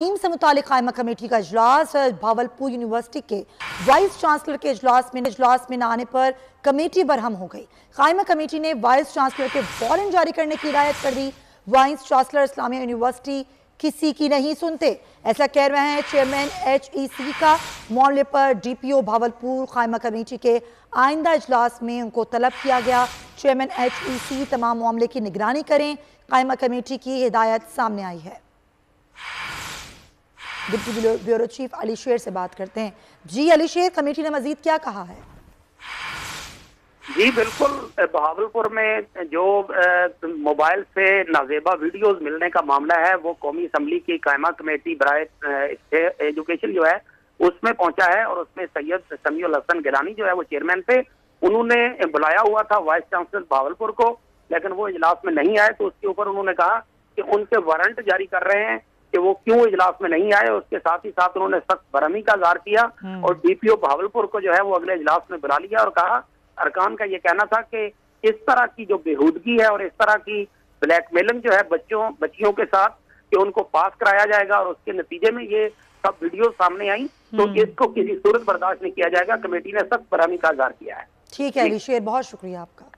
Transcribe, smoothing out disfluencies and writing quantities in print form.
Team से मुतालिक कायमा कमेटी का इजलास भावलपुर यूनिवर्सिटी के वाइस चांसलर के इजलास में न आने पर कमेटी बरहम हो गई। कायमा कमेटी ने वाइस चांसलर के वारंट जारी करने की हिदायत कर दी। वाइस चांसलर इस्लामिया यूनिवर्सिटी किसी की नहीं सुनते, ऐसा कह रहे हैं चेयरमैन HEC का। मामले पर DPO भावलपुर कायमा कमेटी के आइंदा इजलास में उनको तलब किया गया। चेयरमैन HEC तमाम मामले की निगरानी करें, कायमा कमेटी की हिदायत सामने आई है। डिप्टी ब्यूरो चीफ अली शेर से बात करते हैं। जी अली शेर, कमेटी ने मजीद क्या कहा है? जी बिल्कुल, बहावलपुर में जो मोबाइल से नाजेबा वीडियोस मिलने का मामला है वो कौमी असम्बली की कायमा कमेटी बराए एजुकेशन जो है उसमें पहुंचा है और उसमें सैयद समीउल हसन गिलानी जो है वो चेयरमैन थे। उन्होंने बुलाया हुआ था वाइस चांसलर बहावलपुर को, लेकिन वो इजलास में नहीं आए। तो उसके ऊपर उन्होंने कहा कि उनके वारंट जारी कर रहे हैं कि वो क्यों इजलास में नहीं आए। उसके साथ ही साथ उन्होंने सख्त बरहमी का इज़हार किया और DPO बहावलपुर को जो है वो अगले इजलास में बुला लिया और कहा, अरकान का ये कहना था कि इस तरह की जो बेहूदगी है और इस तरह की ब्लैकमेलिंग जो है बच्चियों के साथ कि उनको पास कराया जाएगा और उसके नतीजे में ये सब वीडियो सामने आई, तो इसको किसी सूरत बर्दाश्त नहीं किया जाएगा। कमेटी ने सख्त बरहमी का इज़हार किया है। ठीक है अली शेर, बहुत शुक्रिया आपका।